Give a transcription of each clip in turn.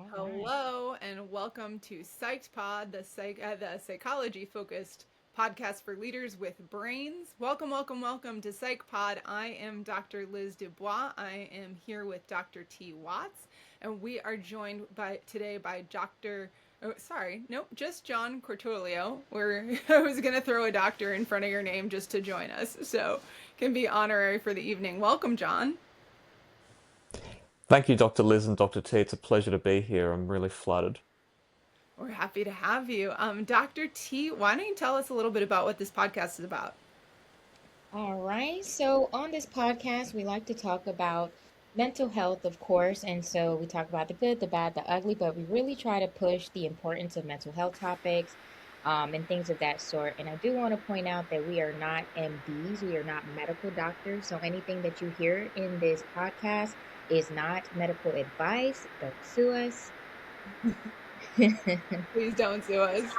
All right. Hello and welcome to Psyched Pod, the psychology-focused podcast for leaders with brains. Welcome, welcome, welcome to Psych Pod. I am Dr. Liz Dubois. I am here with Dr. T. Watts, and we are joined today by Dr. Oh, sorry, nope, just John Cuturilo. I was gonna throw a doctor in front of your name just to join us, so can be honorary for the evening. Welcome, John. Thank you, Dr. Liz and Dr. T. It's a pleasure to be here. I'm really flattered. We're happy to have you. Dr. T, why don't you tell us a little bit about what this podcast is about? All right. So, on this podcast, we like to talk about mental health, of course. And so, we talk about the good, the bad, the ugly, but we really try to push the importance of mental health topics and things of that sort. And I do want to point out that we are not MDs, we are not medical doctors. So, anything that you hear in this podcast is not medical advice. Don't sue us. Please don't sue us.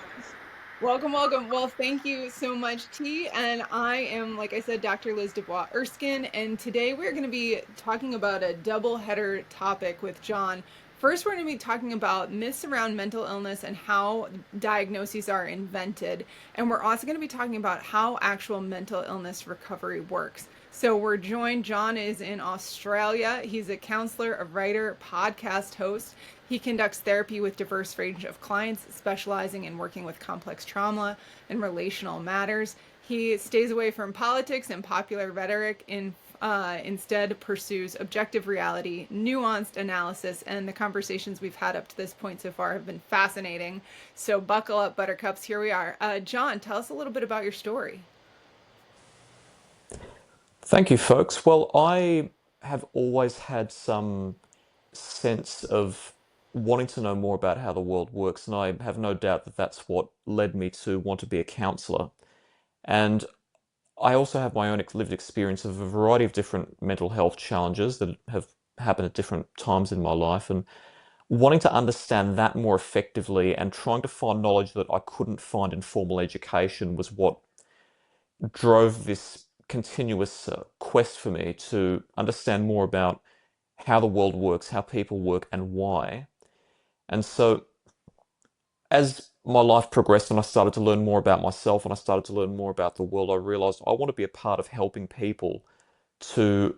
Welcome, welcome. Well, thank you so much, T. And I am, like I said, Dr. Liz Dubois Erskine. And today we're going to be talking about a double header topic with John. First, we're going to be talking about myths around mental illness and how diagnoses are invented. And we're also going to be talking about how actual mental illness recovery works. So John is in Australia. He's a counselor, a writer, podcast host. He conducts therapy with diverse range of clients, specializing in working with complex trauma and relational matters. He stays away from politics and popular rhetoric instead pursues objective reality, nuanced analysis, and the conversations we've had up to this point so far have been fascinating. So buckle up, buttercups. Here we are. John, tell us a little bit about your story. Thank you, folks. Well, I have always had some sense of wanting to know more about how the world works, and I have no doubt that that's what led me to want to be a counselor. And I also have my own lived experience of a variety of different mental health challenges that have happened at different times in my life, and wanting to understand that more effectively and trying to find knowledge that I couldn't find in formal education was what drove this continuous quest for me to understand more about how the world works, how people work, and why. And so, as my life progressed and I started to learn more about myself and I started to learn more about the world, I realized I want to be a part of helping people to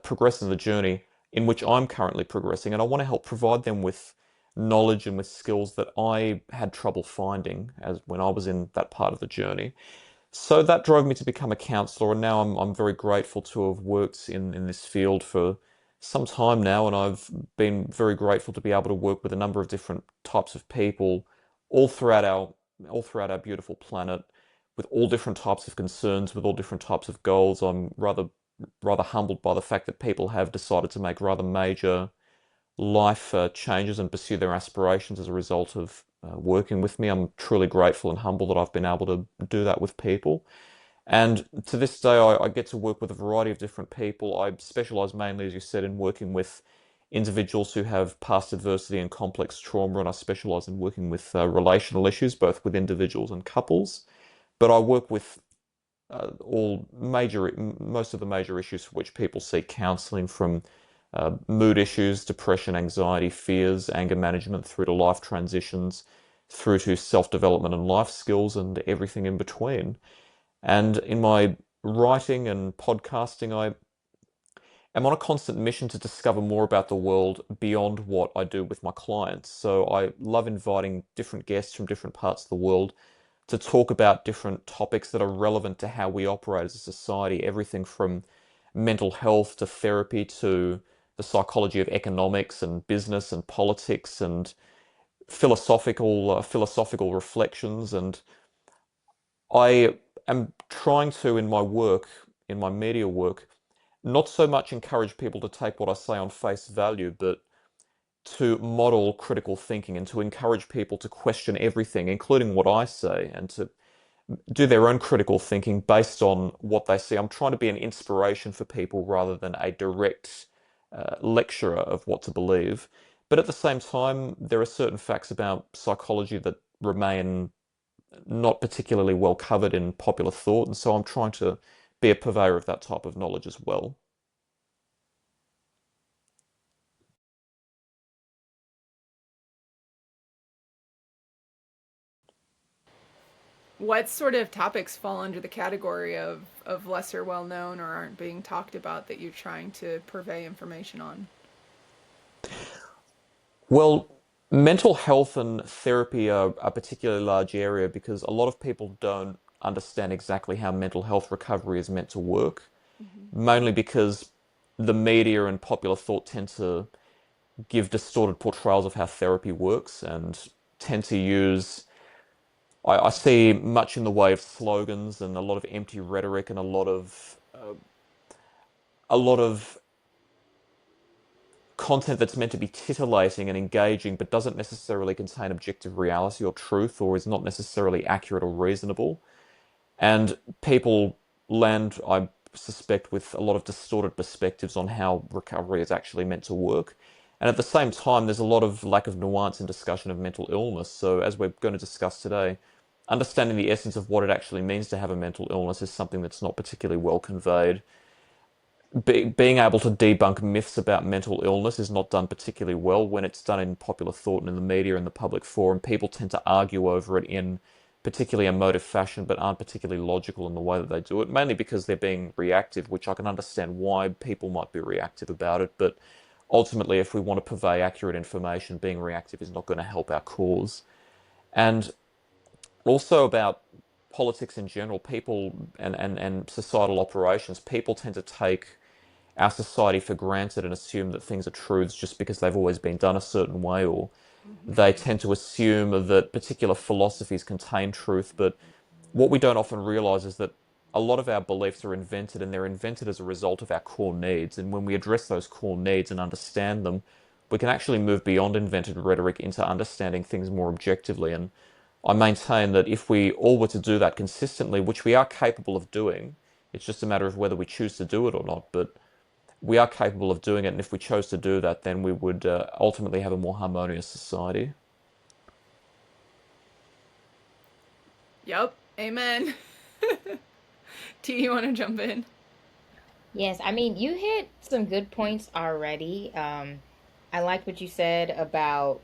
progress in the journey in which I'm currently progressing. And I want to help provide them with knowledge and with skills that I had trouble finding as when I was in that part of the journey. So that drove me to become a counsellor, and now I'm very grateful to have worked in this field for some time now, and I've been very grateful to be able to work with a number of different types of people all throughout our all throughout our beautiful planet, with all different types of concerns, with all different types of goals. I'm rather humbled by the fact that people have decided to make rather major life changes and pursue their aspirations as a result of working with me. I'm truly grateful and humble that I've been able to do that with people. And to this day, I get to work with a variety of different people. I specialize mainly, as you said, in working with individuals who have past adversity and complex trauma, and I specialize in working with relational issues, both with individuals and couples. But I work with most of the major issues for which people seek counseling, from mood issues, depression, anxiety, fears, anger management, through to life transitions, through to self-development and life skills, and everything in between. And in my writing and podcasting, I am on a constant mission to discover more about the world beyond what I do with my clients. So I love inviting different guests from different parts of the world to talk about different topics that are relevant to how we operate as a society, everything from mental health to therapy to the psychology of economics and business and politics and philosophical reflections. And I am trying to, in my work, in my media work, not so much encourage people to take what I say on face value, but to model critical thinking and to encourage people to question everything, including what I say, and to do their own critical thinking based on what they see. I'm trying to be an inspiration for people rather than a direct lecturer of what to believe. But at the same time, there are certain facts about psychology that remain not particularly well covered in popular thought, and so I'm trying to be a purveyor of that type of knowledge as well. What sort of topics fall under the category of lesser well known or aren't being talked about that you're trying to purvey information on? Well, mental health and therapy are a particularly large area because a lot of people don't understand exactly how mental health recovery is meant to work, Mm-hmm. mainly because the media and popular thought tend to give distorted portrayals of how therapy works and tend to use. I see much in the way of slogans and a lot of empty rhetoric and a lot of content that's meant to be titillating and engaging, but doesn't necessarily contain objective reality or truth, or is not necessarily accurate or reasonable. And people land, I suspect, with a lot of distorted perspectives on how recovery is actually meant to work. And at the same time, there's a lot of lack of nuance in discussion of mental illness. So, as we're going to discuss today, understanding the essence of what it actually means to have a mental illness is something that's not particularly well conveyed. Being able to debunk myths about mental illness is not done particularly well when it's done in popular thought and in the media and the public forum. People tend to argue over it in particularly emotive fashion, but aren't particularly logical in the way that they do it, mainly because they're being reactive, which I can understand why people might be reactive about it. But ultimately, if we want to purvey accurate information, being reactive is not going to help our cause. And also about politics in general, people and societal operations, people tend to take our society for granted and assume that things are truths just because they've always been done a certain way, or Mm-hmm. they tend to assume that particular philosophies contain truth. But what we don't often realize is that a lot of our beliefs are invented, and they're invented as a result of our core needs. And when we address those core needs and understand them, we can actually move beyond invented rhetoric into understanding things more objectively. And I maintain that if we all were to do that consistently, which we are capable of doing, it's just a matter of whether we choose to do it or not. But we are capable of doing it, and if we chose to do that, then we would ultimately have a more harmonious society. Yep. Amen. T, you want to jump in? Yes, I mean, you hit some good points already. I liked what you said about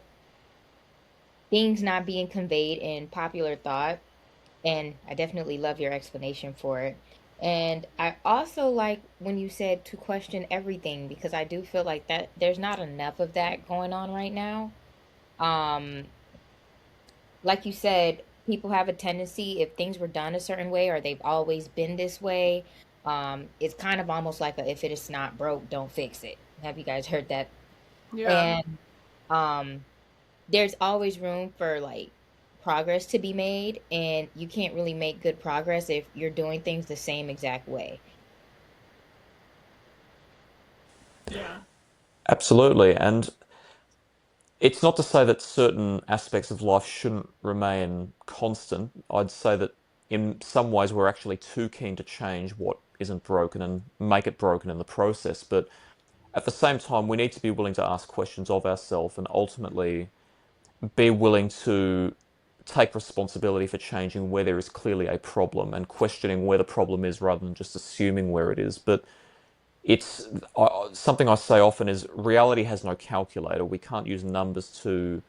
things not being conveyed in popular thought, and I definitely love your explanation for it. And I also like when you said to question everything because I do feel like that there's not enough of that going on right now. Um, like you said, people have a tendency if things were done a certain way or they've always been this way, it's kind of almost like a, if it is not broke, don't fix it. Have you guys heard that? Yeah. And um there's always room for like progress to be made, and you can't really make good progress if you're doing things the same exact way. Yeah. Absolutely. And it's not to say that certain aspects of life shouldn't remain constant. I'd say that in some ways we're actually too keen to change what isn't broken and make it broken in the process. But at the same time, we need to be willing to ask questions of ourselves and ultimately be willing to take responsibility for changing where there is clearly a problem and questioning where the problem is rather than just assuming where it is. But it's something I say often is reality has no calculator. We can't use numbers to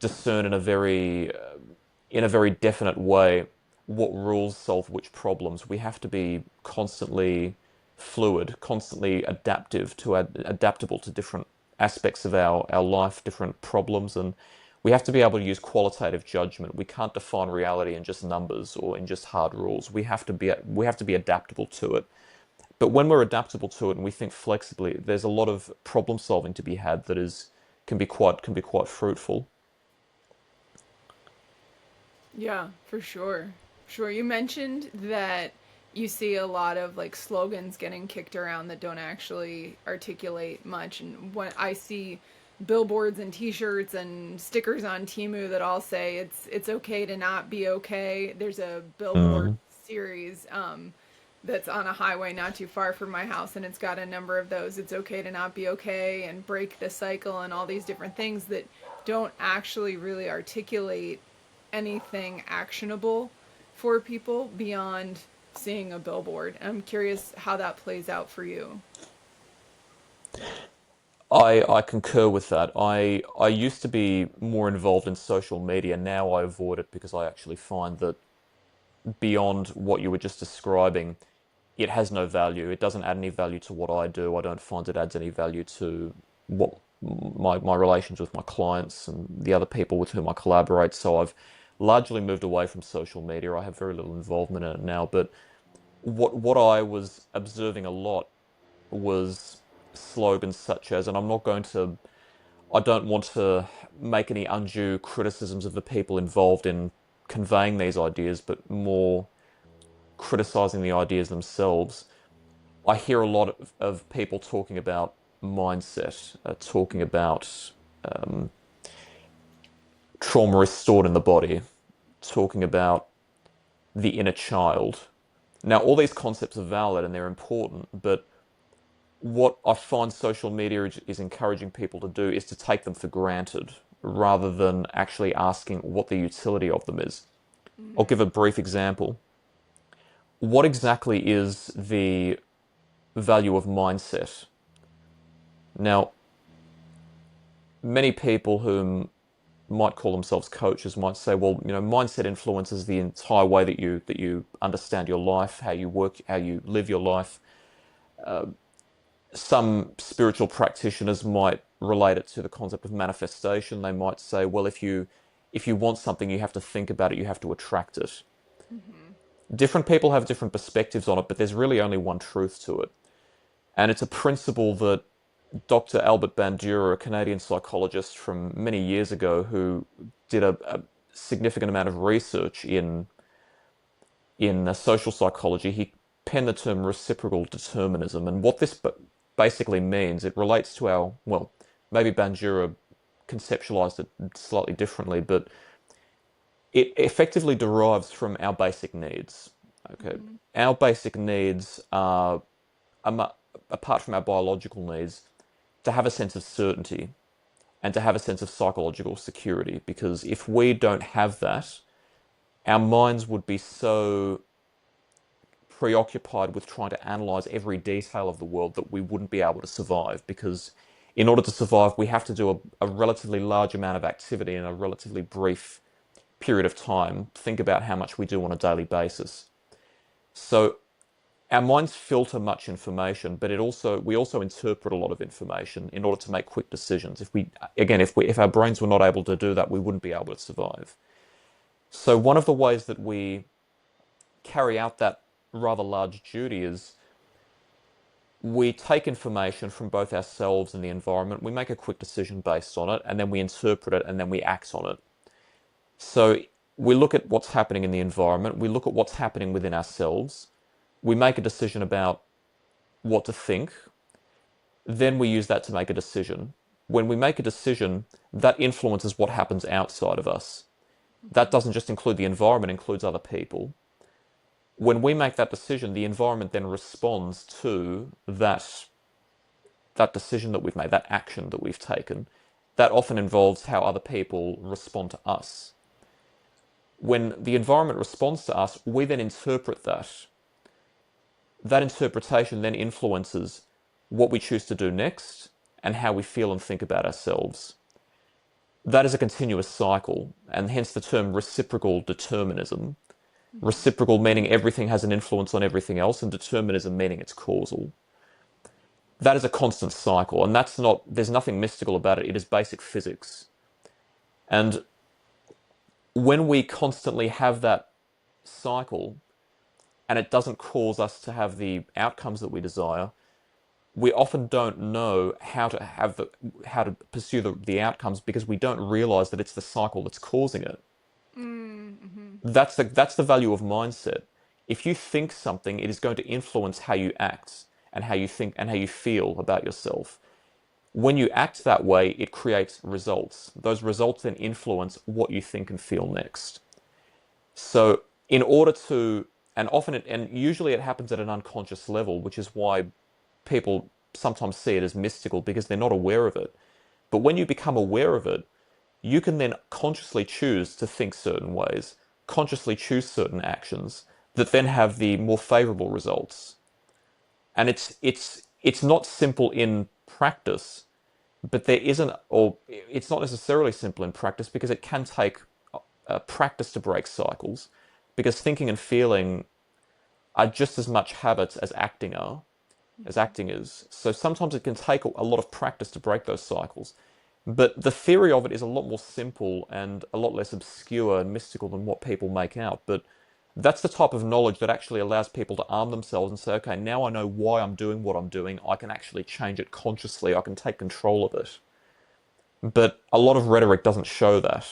discern in a very definite way what rules solve which problems. We have to be constantly fluid, constantly adaptable to different aspects of our life, different problems, and we have to be able to use qualitative judgment. We can't define reality in just numbers or in just hard rules. We have to be adaptable to it. But when we're adaptable to it and we think flexibly, there's a lot of problem solving to be had that is can be quite fruitful. Yeah, for sure. Sure. You mentioned that you see a lot of like slogans getting kicked around that don't actually articulate much. And when I see billboards and t-shirts and stickers on Temu that all say it's okay to not be okay. There's a billboard Mm. series that's on a highway not too far from my house, and it's got a number of those it's okay to not be okay and break the cycle and all these different things that don't actually really articulate anything actionable for people beyond seeing a billboard. I'm curious how that plays out for you. I concur with that. I used to be more involved in social media. Now I avoid it because I actually find that beyond what you were just describing, it has no value. It doesn't add any value to what I do. I don't find it adds any value to what my relations with my clients and the other people with whom I collaborate. So I've largely moved away from social media. I have very little involvement in it now. But what I was observing a lot was slogans such as, and I don't want to make any undue criticisms of the people involved in conveying these ideas, but more criticizing the ideas themselves. I hear a lot of people talking about mindset, talking about trauma is stored in the body, talking about the inner child. Now, all these concepts are valid and they're important, but what I find social media is encouraging people to do is to take them for granted rather than actually asking what the utility of them is. I'll give a brief example. What exactly is the value of mindset? Now, many people who might call themselves coaches might say, well, mindset influences the entire way that you understand your life, how you work, how you live your life. Some spiritual practitioners might relate it to the concept of manifestation. They might say, well, if you want something, you have to think about it, you have to attract it. Different people have different perspectives on it, but there's really only one truth to it. And it's a principle that Dr. Albert Bandura, a Canadian psychologist from many years ago, who did a significant amount of research in social psychology, he penned the term reciprocal determinism. And what this basically means, it relates to well, maybe Bandura conceptualized it slightly differently, but it effectively derives from our basic needs. Okay, our basic needs are, apart from our biological needs, to have a sense of certainty and to have a sense of psychological security. Because if we don't have that, our minds would be so preoccupied with trying to analyze every detail of the world that we wouldn't be able to survive. Because in order to survive, we have to do a relatively large amount of activity in a relatively brief period of time. Think about how much we do on a daily basis. So our minds filter much information, but we also interpret a lot of information in order to make quick decisions. If our brains were not able to do that, we wouldn't be able to survive. So one of the ways that we carry out that rather large duty is we take information from both ourselves and the environment, we make a quick decision based on it, and then we interpret it, and then we act on it. So we look at what's happening in the environment, we look at what's happening within ourselves, we make a decision about what to think, then we use that to make a decision. When we make a decision, that influences what happens outside of us. That doesn't just include the environment, it includes other people. When we make that decision, the environment then responds to that decision that we've made, that action that we've taken. That often involves how other people respond to us. When the environment responds to us, we then interpret that. That interpretation then influences what we choose to do next and how we feel and think about ourselves. That is a continuous cycle, and hence the term reciprocal determinism. Reciprocal meaning everything has an influence on everything else, and determinism meaning it's causal. That is a constant cycle, and there's nothing mystical about it. It is basic physics. And when we constantly have that cycle, and it doesn't cause us to have the outcomes that we desire, we often don't know how to pursue the outcomes because we don't realize that it's the cycle that's causing it. That's the value of mindset. If you think something, it is going to influence how you act and how you think and how you feel about yourself. When you act that way, it creates results. Those results then influence what you think and feel next. So in order to, and usually it happens at an unconscious level, which is why people sometimes see it as mystical because they're not aware of it. But when you become aware of it, you can then consciously choose to think certain ways, consciously choose certain actions that then have the more favorable results. And it's not simple in practice, but it's not necessarily simple in practice because it can take practice to break cycles. because thinking and feeling are just as much habits as acting is. So sometimes it can take a lot of practice to break those cycles. But the theory of it is a lot more simple and a lot less obscure and mystical than what people make out. But that's the type of knowledge that actually allows people to arm themselves and say, okay, now I know why I'm doing what I'm doing. I can actually change it consciously. I can take control of it. But a lot of rhetoric doesn't show that.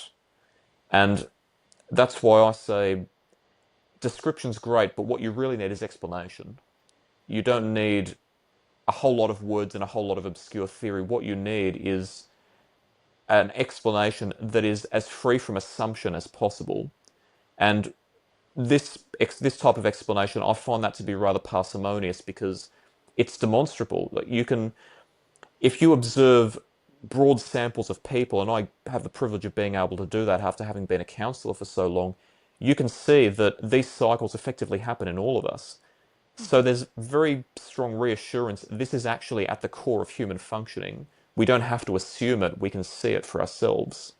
And that's why I say description's great, but what you really need is explanation. You don't need a whole lot of words and a whole lot of obscure theory. What you need is an explanation that is as free from assumption as possible. And this type of explanation, I find that to be rather parsimonious because it's demonstrable. Like you can, if you observe broad samples of people, and I have the privilege of being able to do that after having been a counsellor for so long, you can see that these cycles effectively happen in all of us. So there's very strong reassurance this is actually at the core of human functioning. We don't have to assume it, we can see it for ourselves.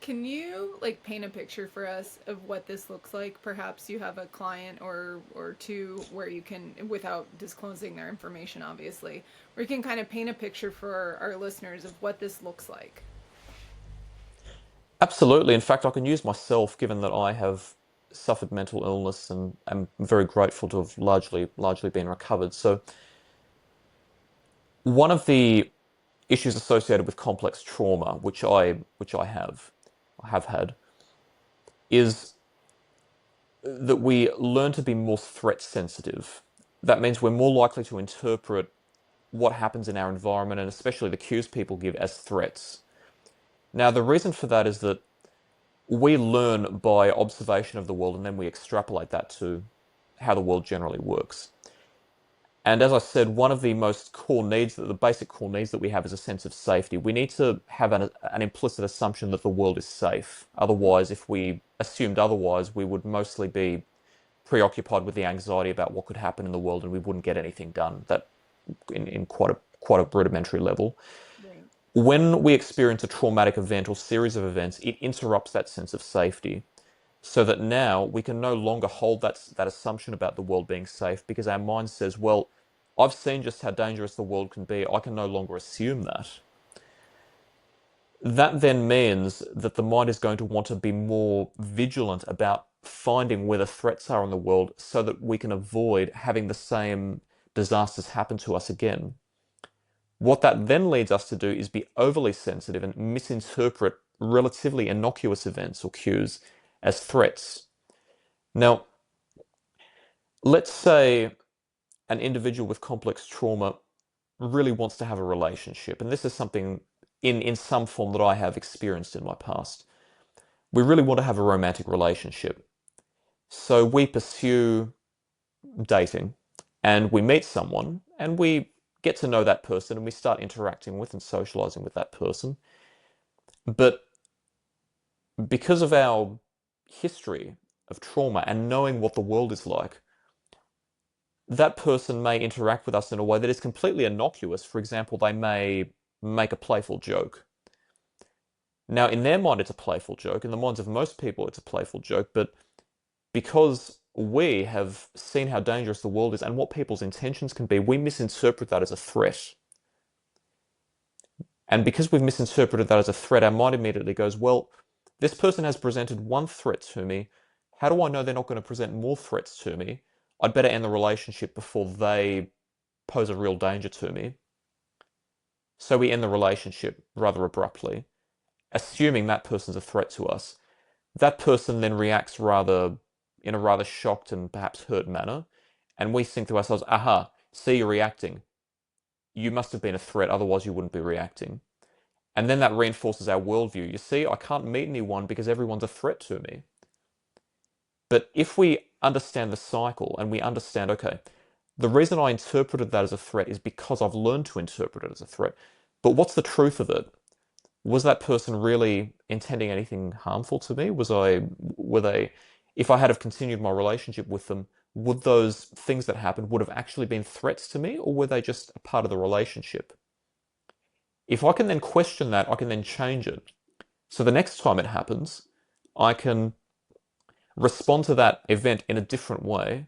Can you like paint a picture for us of what this looks like? Perhaps you have a client or two where you can, without disclosing their information, obviously, where you can kind of paint a picture for our listeners of what this looks like. Absolutely. In fact, I can use myself, given that I have suffered mental illness and am very grateful to have largely been recovered. So one of the issues associated with complex trauma, which I have had, is that we learn to be more threat sensitive. That means we're more likely to interpret what happens in our environment and especially the cues people give as threats. Now, the reason for that is that we learn by observation of the world and then we extrapolate that to how the world generally works. And as I said, one of the most core needs, the basic core needs that we have is a sense of safety. We need to have an implicit assumption that the world is safe. Otherwise, if we assumed otherwise, we would mostly be preoccupied with the anxiety about what could happen in the world and we wouldn't get anything done that in quite a rudimentary level. Right. When we experience a traumatic event or series of events, it interrupts that sense of safety so that now we can no longer hold that assumption about the world being safe because our mind says, well, I've seen just how dangerous the world can be. I can no longer assume that. That then means that the mind is going to want to be more vigilant about finding where the threats are in the world so that we can avoid having the same disasters happen to us again. What that then leads us to do is be overly sensitive and misinterpret relatively innocuous events or cues as threats. Now, let's say an individual with complex trauma really wants to have a relationship, and this is something in some form that I have experienced in my past. We really want to have a romantic relationship. So we pursue dating and we meet someone and we get to know that person and we start interacting with and socializing with that person. But because of our history of trauma and knowing what the world is like, that person may interact with us in a way that is completely innocuous. For example, they may make a playful joke. Now, in their mind, it's a playful joke. In the minds of most people, it's a playful joke. But because we have seen how dangerous the world is and what people's intentions can be, we misinterpret that as a threat. And because we've misinterpreted that as a threat, our mind immediately goes, well, this person has presented one threat to me. How do I know they're not going to present more threats to me? I'd better end the relationship before they pose a real danger to me. So we end the relationship rather abruptly, assuming that person's a threat to us. That person then reacts in a rather shocked and perhaps hurt manner, and we think to ourselves, aha, see you're reacting. You must have been a threat, otherwise you wouldn't be reacting. And then that reinforces our worldview. You see, I can't meet anyone because everyone's a threat to me. But if we understand the cycle and we understand, okay, the reason I interpreted that as a threat is because I've learned to interpret it as a threat. But what's the truth of it? Was that person really intending anything harmful to me? Were they, if I had have continued my relationship with them, would those things that happened would have actually been threats to me, or were they just a part of the relationship? If I can then question that, I can then change it. So the next time it happens, I can respond to that event in a different way.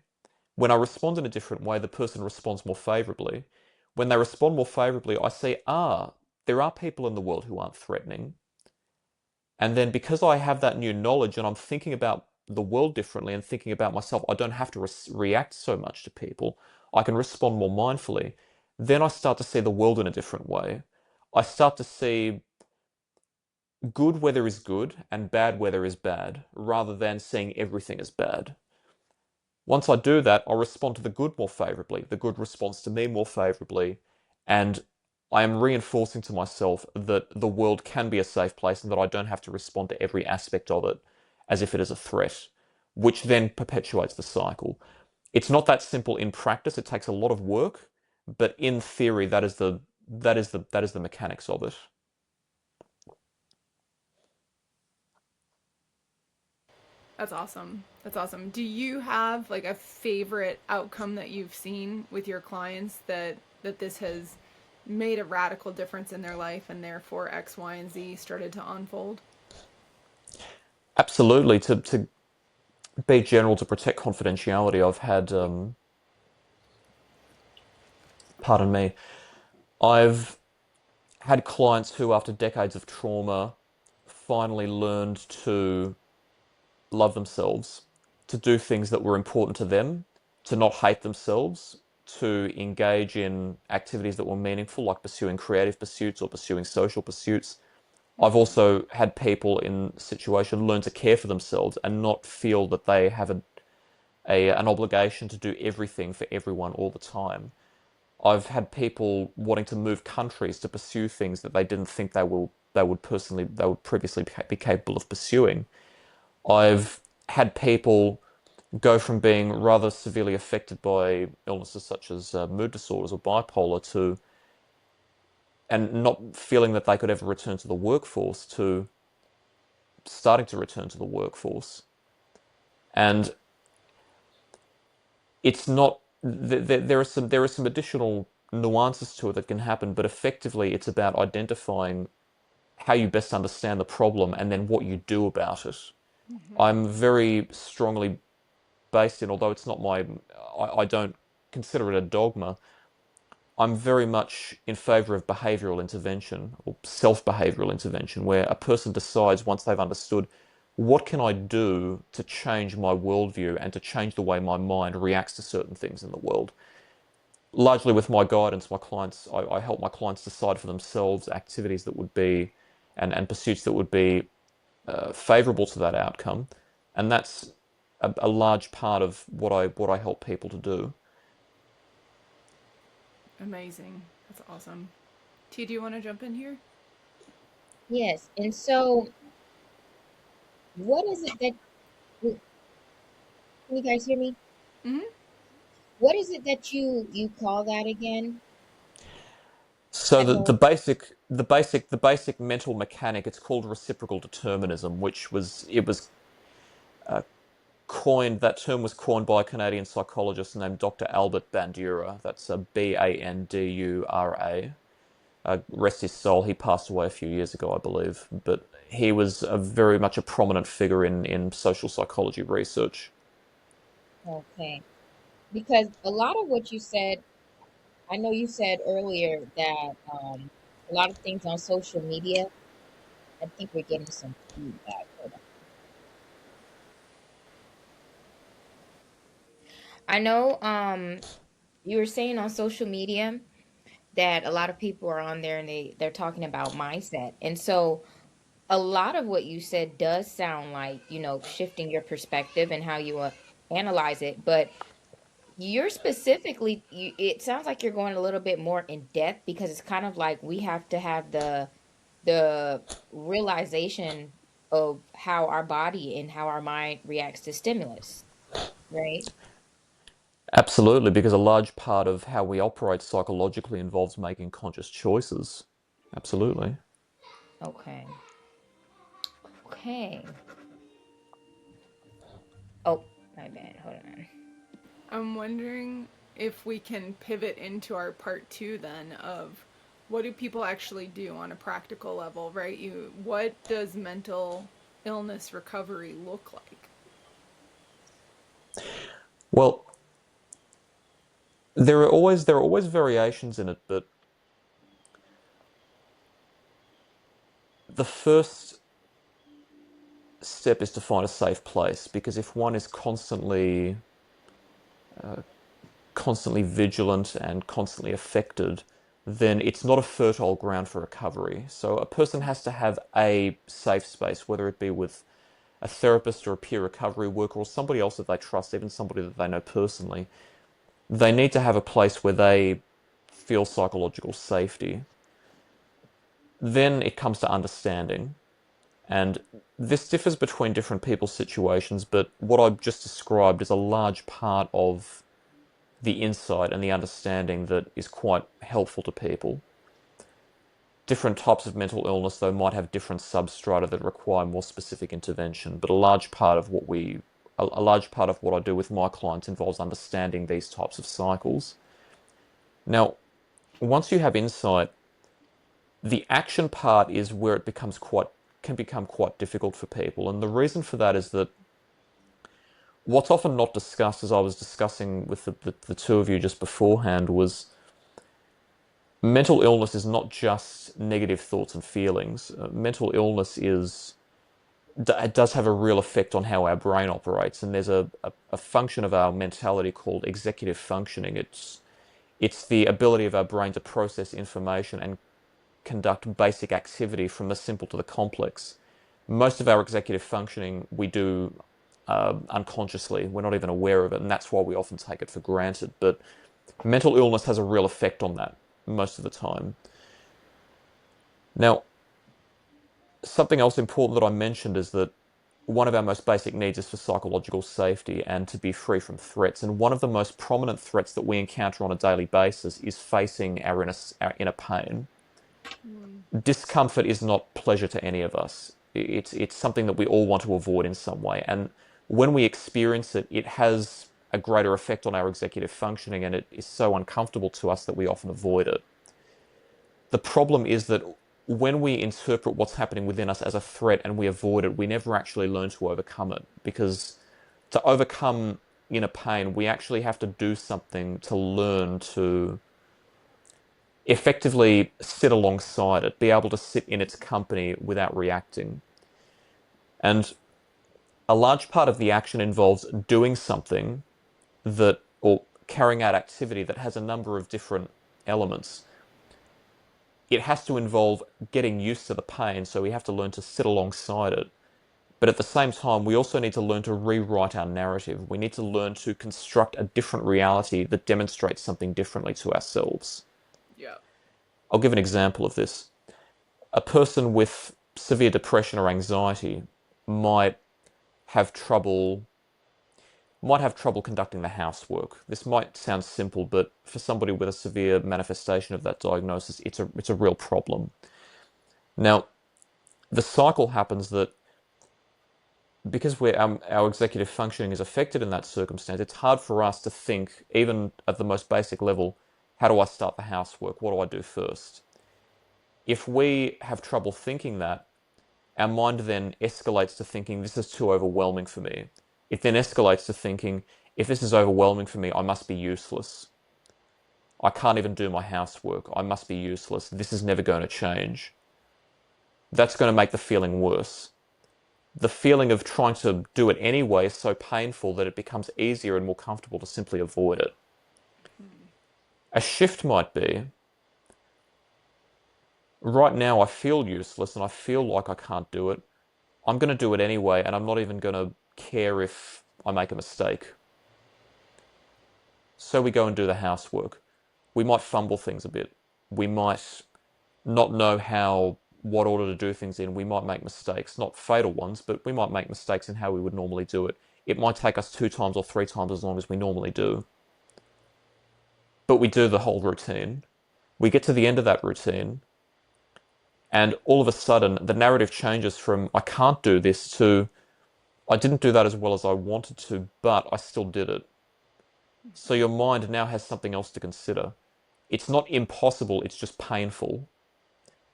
When I respond in a different way, the person responds more favorably. When they respond more favorably, I see, there are people in the world who aren't threatening. And then because I have that new knowledge and I'm thinking about the world differently and thinking about myself, I don't have to react so much to people. I can respond more mindfully. Then I start to see the world in a different way. I start to see good where there is good and bad where there is bad, rather than seeing everything as bad. Once I do that, I'll respond to the good more favorably. The good responds to me more favorably. And I am reinforcing to myself that the world can be a safe place and that I don't have to respond to every aspect of it as if it is a threat, which then perpetuates the cycle. It's not that simple in practice. It takes a lot of work, but in theory, that is the mechanics of it. That's awesome. That's awesome. Do you have like a favorite outcome that you've seen with your clients that this has made a radical difference in their life and therefore X, Y, and Z started to unfold? Absolutely. To be general, to protect confidentiality, I've had, pardon me, I've had clients who, after decades of trauma, finally learned to love themselves, to do things that were important to them, to not hate themselves, to engage in activities that were meaningful, like pursuing creative pursuits or pursuing social pursuits. I've Mm-hmm. also had people in situation learn to care for themselves and not feel that they have an obligation to do everything for everyone all the time. I've had people wanting to move countries to pursue things that they didn't think they would previously be capable of pursuing. I've had people go from being rather severely affected by illnesses such as mood disorders or bipolar to and not feeling that they could ever return to the workforce to starting to return to the workforce. And it's not there are some additional nuances to it that can happen, but effectively it's about identifying how you best understand the problem and then what you do about it. Mm-hmm. I'm very strongly based in, although it's not I don't consider it a dogma. I'm very much in favor of behavioral intervention or self-behavioral intervention, where a person decides once they've understood what can I do to change my worldview and to change the way my mind reacts to certain things in the world. Largely with my guidance, I help my clients decide for themselves activities that would be and pursuits that would be favourable to that outcome, and that's a large part of what I help people to do. Amazing. That's awesome. T, do you want to jump in here? Yes. And so, what is it that, can you guys hear me? Mm-hmm. What is it that you call that again? So I don't. the basic mental mechanic, it's called reciprocal determinism, it was uh, coined. That term was coined by a Canadian psychologist named Dr. Albert Bandura. That's a Bandura. Rest his soul. He passed away a few years ago, I believe, but he was very much a prominent figure in social psychology research. Okay. Because a lot of what you said, I know you said earlier that a lot of things on social media, I think we're getting some feedback. Hold on. I know you were saying on social media that a lot of people are on there and they're talking about mindset. And so a lot of what you said does sound like, shifting your perspective and how you analyze it, but you're specifically it sounds like you're going a little bit more in depth because it's kind of like we have to have the realization of how our body and how our mind reacts to stimulus, right? Absolutely, because a large part of how we operate psychologically involves making conscious choices. Absolutely. Okay. Okay. Oh, my bad. Hold on. I'm wondering if we can pivot into our part two then of what do people actually do on a practical level, right? What does mental illness recovery look like? Well, there are always variations in it, but the first step is to find a safe place, because if one is constantly vigilant and constantly affected, then it's not a fertile ground for recovery. So a person has to have a safe space, whether it be with a therapist or a peer recovery worker or somebody else that they trust, even somebody that they know personally. They need to have a place where they feel psychological safety. Then it comes to understanding. And this differs between different people's situations, but what I've just described is a large part of the insight and the understanding that is quite helpful to people. Different types of mental illness, though, might have different substrata that require more specific intervention, but a large part of what I do with my clients involves understanding these types of cycles. Now, once you have insight, the action part is where it can become quite difficult for people. And the reason for that is that what's often not discussed, as I was discussing with the two of you just beforehand, was mental illness is not just negative thoughts and feelings. Mental illness it does have a real effect on how our brain operates, and there's a function of our mentality called executive functioning. It's the ability of our brain to process information and conduct basic activity from the simple to the complex. Most of our executive functioning we do unconsciously. We're not even aware of it, and that's why we often take it for granted. But mental illness has a real effect on that most of the time. Now, something else important that I mentioned is that one of our most basic needs is for psychological safety and to be free from threats. And one of the most prominent threats that we encounter on a daily basis is facing our inner pain. Discomfort is not pleasure to any of us. It's something that we all want to avoid in some way. And when we experience it, it has a greater effect on our executive functioning, and it is so uncomfortable to us that we often avoid it. The problem is that when we interpret what's happening within us as a threat and we avoid it, we never actually learn to overcome it. Because to overcome inner pain, we actually have to do something to learn to effectively sit alongside it, be able to sit in its company without reacting. And a large part of the action involves doing something or carrying out activity that has a number of different elements. It has to involve getting used to the pain, so we have to learn to sit alongside it. But at the same time, we also need to learn to rewrite our narrative. We need to learn to construct a different reality that demonstrates something differently to ourselves. Yeah. I'll give an example of this. A person with severe depression or anxiety might have trouble conducting the housework. This might sound simple, but for somebody with a severe manifestation of that diagnosis, it's a real problem. Now, the cycle happens that because our executive functioning is affected in that circumstance, it's hard for us to think, even at the most basic level, how do I start the housework? What do I do first? If we have trouble thinking that, our mind then escalates to thinking, this is too overwhelming for me. It then escalates to thinking, if this is overwhelming for me, I must be useless. I can't even do my housework. I must be useless. This is never going to change. That's going to make the feeling worse. The feeling of trying to do it anyway is so painful that it becomes easier and more comfortable to simply avoid it. A shift might be, right now I feel useless and I feel like I can't do it. I'm going to do it anyway, and I'm not even going to care if I make a mistake. So we go and do the housework. We might fumble things a bit. We might not know what order to do things in. We might make mistakes, not fatal ones, but we might make mistakes in how we would normally do it. It might take us 2 times or 3 times as long as we normally do. But we do the whole routine. We get to the end of that routine, and all of a sudden the narrative changes from I can't do this to I didn't do that as well as I wanted to, but I still did it. So your mind now has something else to consider. It's not impossible, it's just painful.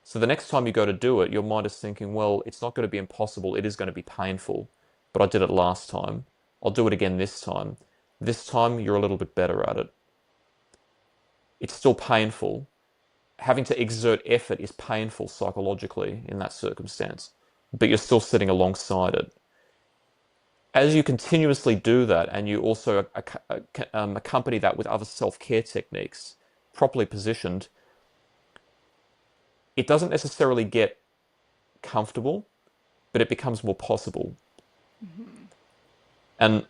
So the next time you go to do it, your mind is thinking, well, it's not going to be impossible. It is going to be painful, but I did it last time. I'll do it again this time. This time, you're a little bit better at it. It's still painful. Having to exert effort is painful psychologically in that circumstance, but you're still sitting alongside it. As you continuously do that, and you also accompany that with other self-care techniques, properly positioned, it doesn't necessarily get comfortable, but it becomes more possible. Mm-hmm. And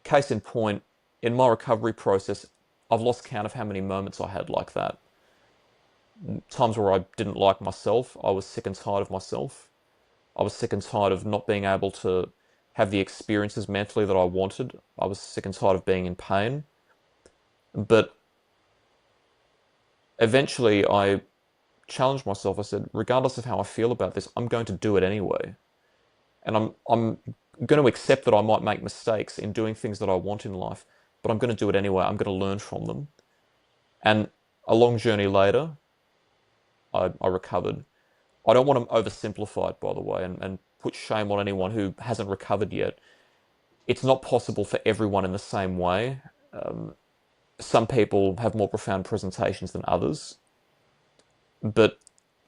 case in point, in my recovery process, I've lost count of how many moments I had like that. Times where I didn't like myself, I was sick and tired of myself. I was sick and tired of not being able to have the experiences mentally that I wanted. I was sick and tired of being in pain. But eventually I challenged myself. I said, regardless of how I feel about this, I'm going to do it anyway. And I'm going to accept that I might make mistakes in doing things that I want in life, but I'm going to do it anyway. I'm going to learn from them. And a long journey later, I recovered. I don't want to oversimplify it, by the way, and put shame on anyone who hasn't recovered yet. It's not possible for everyone in the same way. Some people have more profound presentations than others. But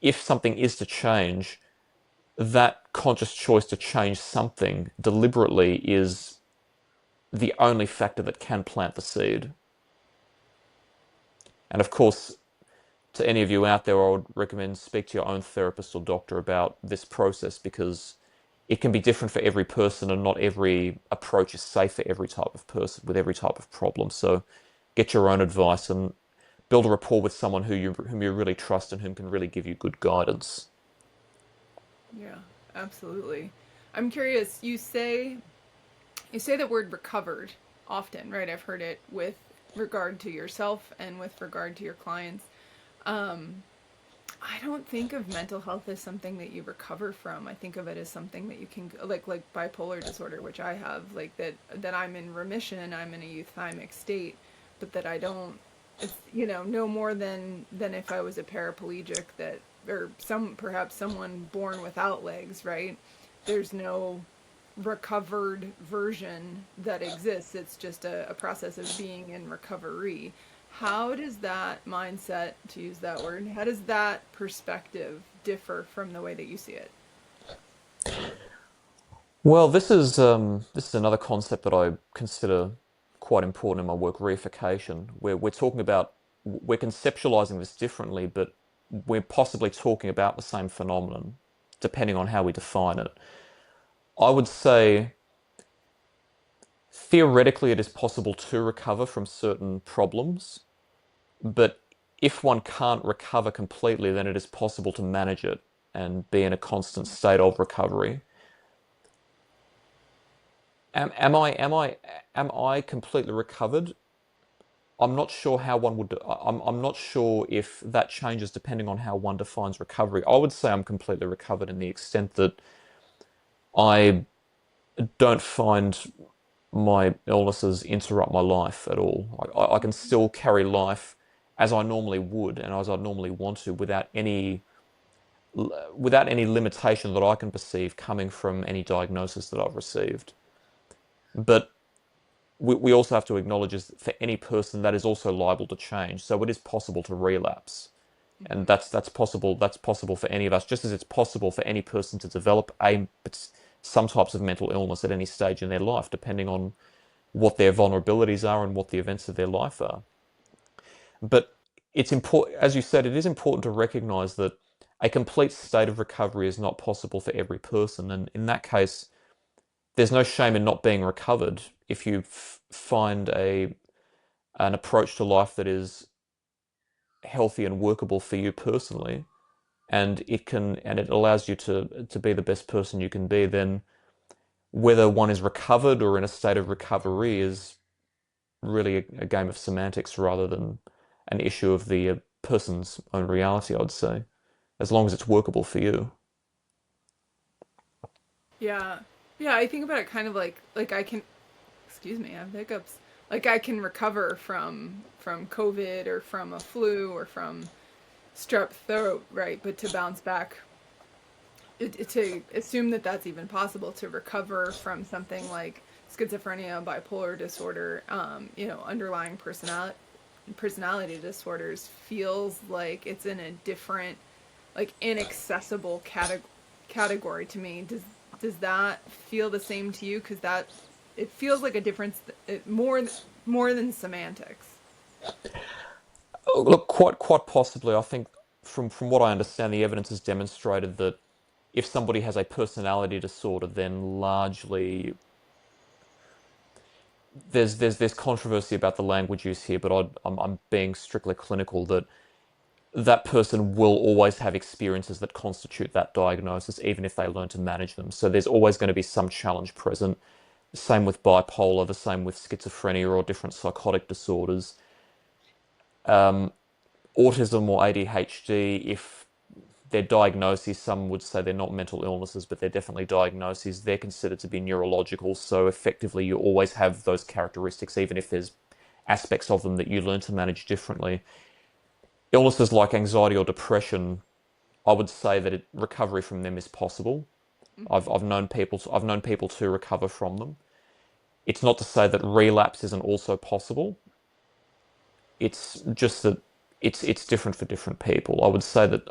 if something is to change, that conscious choice to change something deliberately is the only factor that can plant the seed. And of course, to any of you out there, I would recommend speak to your own therapist or doctor about this process, because it can be different for every person and not every approach is safe for every type of person with every type of problem. So get your own advice and build a rapport with someone whom you really trust and whom can really give you good guidance. Yeah, absolutely. I'm curious, you say the word recovered often, right? I've heard it with regard to yourself and with regard to your clients. Um, I don't think of mental health as something that you recover from. I think of it as something that you can, like bipolar disorder, which I have, like that I'm in remission, I'm in a euthymic state, but that I don't. It's no more than if I was a paraplegic, that or perhaps someone born without legs, right? There's no recovered version that exists. It's just a process of being in recovery. How does that mindset, to use that word, how does that perspective differ from the way that you see it? Well, this is another concept that I consider quite important in my work, reification, where we're conceptualizing this differently, but we're possibly talking about the same phenomenon, depending on how we define it. I would say theoretically it is possible to recover from certain problems, but if one can't recover completely, then it is possible to manage it and be in a constant state of recovery. Am I completely recovered? I'm not sure how one would. I'm not sure if that changes depending on how one defines recovery. I would say I'm completely recovered in the extent that I don't find my illnesses interrupt my life at all. I can still carry life as I normally would and as I normally want to, without any limitation that I can perceive coming from any diagnosis that I've received. But we also have to acknowledge is for any person that is also liable to change. So it is possible to relapse, and Mm-hmm. that's possible. That's possible for any of us, just as it's possible for any person to develop some types of mental illness at any stage in their life, depending on what their vulnerabilities are and what the events of their life are. But it's important, as you said, it is important to recognize that a complete state of recovery is not possible for every person, and in that case, there's no shame in not being recovered if you find an approach to life that is healthy and workable for you personally, and it allows you to be the best person you can be. Then whether one is recovered or in a state of recovery is really a game of semantics rather than an issue of the person's own reality, I'd say, as long as it's workable for you. Yeah. Yeah, I think about it kind of like I can, excuse me, I have hiccups. Like I can recover from COVID or from a flu or from strep throat, right? But to bounce back, to assume that that's even possible to recover from something like schizophrenia, bipolar disorder, underlying personality disorders feels like it's in a different, like inaccessible category to me. Does that feel the same to you? Because that it feels like a difference, more than semantics. Oh, look, quite possibly. I think from what I understand, the evidence has demonstrated that if somebody has a personality disorder, then largely there's controversy about the language use here, but I'm being strictly clinical that that person will always have experiences that constitute that diagnosis, even if they learn to manage them. So there's always going to be some challenge present. Same with bipolar, the same with schizophrenia or different psychotic disorders. Autism or ADHD, if their diagnoses, some would say they're not mental illnesses, but they're definitely diagnoses, they're considered to be neurological. So effectively, you always have those characteristics, even if there's aspects of them that you learn to manage differently. Illnesses like anxiety or depression, I would say that recovery from them is possible. Mm-hmm. I've known people to recover from them. It's not to say that relapse isn't also possible. It's just that it's different for different people. I would say that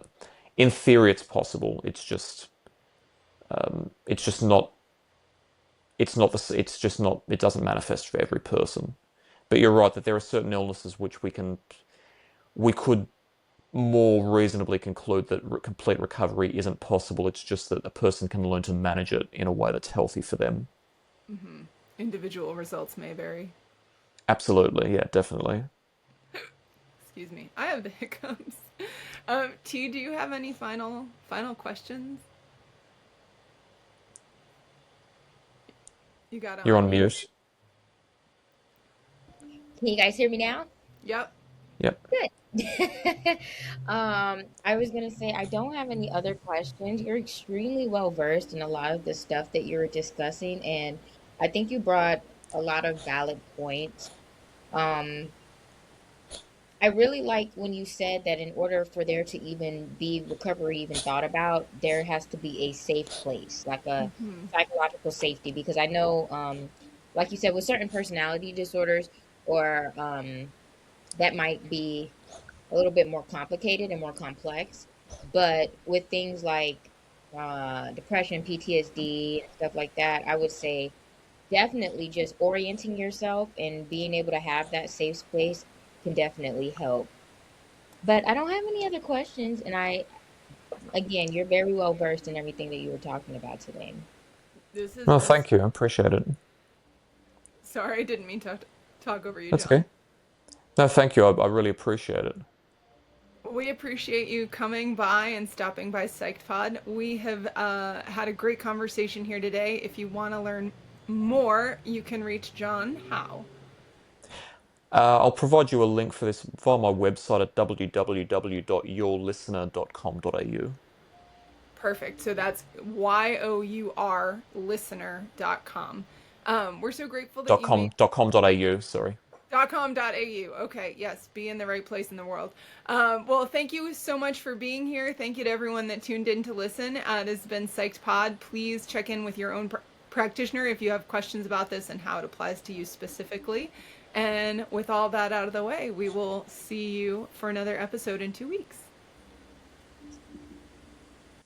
in theory it's possible. It's just not it's just not it doesn't manifest for every person. But you're right that there are certain illnesses which we could more reasonably conclude that complete recovery isn't possible. It's just that a person can learn to manage it in a way that's healthy for them. Mm-hmm. Individual results may vary. Absolutely, yeah, definitely. Excuse me, I have the hiccups. T, do you have any final questions? You got to You're on unmute. mute. Can you guys hear me now? Yep. Yep. Good. I was gonna say I don't have any other questions. You're extremely well versed in a lot of the stuff that you were discussing, and I think you brought a lot of valid points. Um, I really liked when you said that in order for there to even be recovery even thought about, there has to be a safe place, like a Mm-hmm. psychological safety. Because I know, like you said, with certain personality disorders, or that might be a little bit more complicated and more complex. But with things like depression, PTSD, and stuff like that, I would say definitely just orienting yourself and being able to have that safe space can definitely help. But I don't have any other questions. And again, you're very well versed in everything that you were talking about today. This has No, been. thank you. I appreciate it. Sorry, I didn't mean to talk over you, That's John. okay. No, thank you. I really appreciate it. We appreciate you coming by and stopping by Psyched Pod. We have had a great conversation here today. If you want to learn more, you can reach John how? I'll provide you a link for this via my website at www.yourlistener.com.au. Perfect. So that's YOUR listener.com. We're so grateful that Dot you com made dot com dot au. Sorry. .com.au. Okay, yes, be in the right place in the world. Well, thank you so much for being here. Thank you to everyone that tuned in to listen. This has been Psyched Pod. Please check in with your own practitioner if you have questions about this and how it applies to you specifically. And with all that out of the way, we will see you for another episode in 2 weeks.